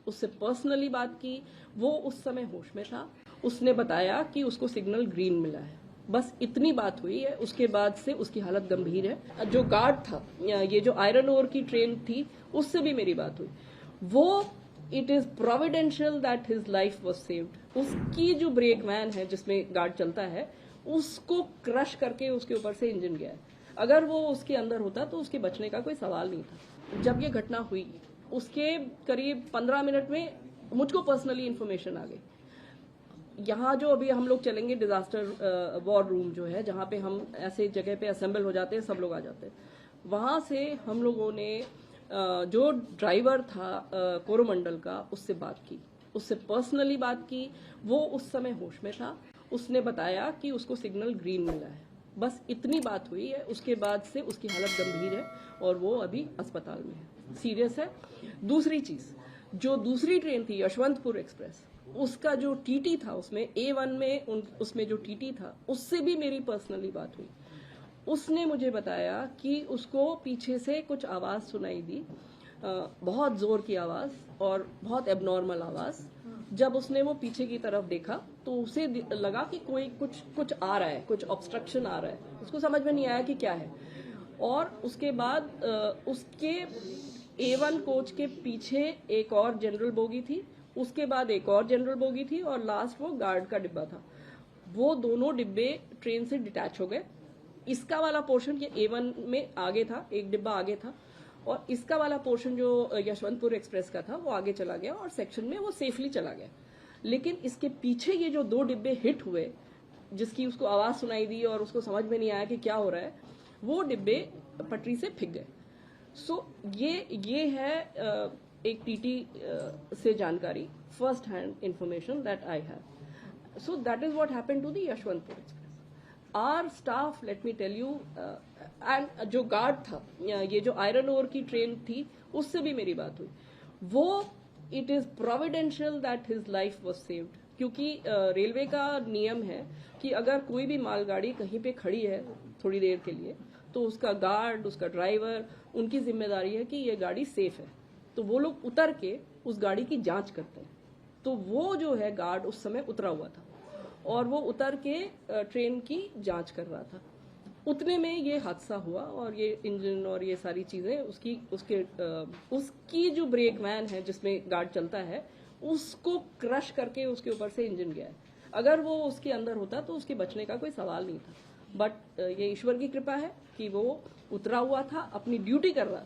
उससे पर्सनली बात की। वो उस समय होश में था। उसने बताया कि उसको सिग्नल ग्रीन मिला है, बस इतनी बात हुई है। उसके बाद से उसकी हालत गंभीर है। जो गार्ड था, ये जो आयरन ओर की ट्रेन थी, उससे भी मेरी बात हुई। वो it is providential that his life was saved. उसकी जो ब्रेक वैन है जिसमें गार्ड चलता है, उसको क्रश करके उसके ऊपर से इंजन गया है। अगर वो उसके अंदर होता तो उसके बचने का कोई सवाल नहीं था। जब ये घटना हुई उसके करीब 15 मिनट में मुझको पर्सनली इन्फॉर्मेशन आ गई। यहाँ जो अभी हम लोग चलेंगे डिजास्टर वॉर रूम जो है, जहाँ पे हम ऐसे जगह पे असेंबल हो जाते हैं, सब लोग आ जाते हैं। वहां से हम लोगों ने जो ड्राइवर था कोरोमंडल का, उससे बात की, उससे पर्सनली बात की। वो उस समय होश में था। उसने बताया कि उसको सिग्नल ग्रीन मिला है, बस इतनी बात हुई है। उसके बाद से उसकी हालत गंभीर है और वो अभी अस्पताल में है, सीरियस है। दूसरी चीज, जो दूसरी ट्रेन थी यशवंतपुर एक्सप्रेस, उसका जो टीटी था, उसमें A1 में उसमें जो टीटी था, उससे भी मेरी पर्सनली बात हुई। उसने मुझे बताया कि उसको पीछे से कुछ आवाज सुनाई दी, बहुत जोर की आवाज और बहुत एबनॉर्मल आवाज। जब उसने वो पीछे की तरफ देखा तो उसे लगा कि कोई कुछ आ रहा है, कुछ ऑब्स्ट्रक्शन आ रहा है। उसको समझ में नहीं आया कि क्या है। और उसके बाद उसके A1 कोच के पीछे एक और जनरल बोगी थी, उसके बाद एक और जनरल बोगी थी और लास्ट वो गार्ड का डिब्बा था। वो दोनों डिब्बे ट्रेन से डिटैच हो गए। इसका वाला पोर्शन ये A1 में आगे था, एक डिब्बा आगे था, और इसका वाला पोर्शन जो यशवंतपुर एक्सप्रेस का था वो आगे चला गया और सेक्शन में वो सेफली चला गया। लेकिन इसके पीछे ये जो दो डिब्बे हिट हुए, जिसकी उसको आवाज सुनाई दी और उसको समझ में नहीं आया कि क्या हो रहा है, वो डिब्बे पटरी से फिक गए। सो ये है एक टीटी से जानकारी, first hand information that I have. So that is what happened to the Yeshwantpur express. Our staff, let me tell you, and जो गार्ड था, ये जो आयरन ओर की ट्रेन थी, उससे भी मेरी बात हुई। वो it is providential that his life was saved. क्योंकि रेलवे का नियम है कि अगर कोई भी मालगाड़ी कहीं पे खड़ी है थोड़ी देर के लिए, तो उसका गार्ड, उसका ड्राइवर, उनकी जिम्मेदारी है कि ये गाड़ी सेफ है। तो वो लोग उतर के उस गाड़ी की जांच करते हैं। तो वो जो है गार्ड उस समय उतरा हुआ था और वो उतर के ट्रेन की जांच कर रहा था। उतने में ये हादसा हुआ और ये इंजन और ये सारी चीजें उसकी जो ब्रेक वैन है जिसमें गार्ड चलता है, उसको क्रश करके उसके ऊपर से इंजन गया है। अगर वो उसके अंदर होता तो उसके बचने का कोई सवाल नहीं था। बट ये ईश्वर की कृपा है कि वो उतरा हुआ था, अपनी ड्यूटी कर रहा था।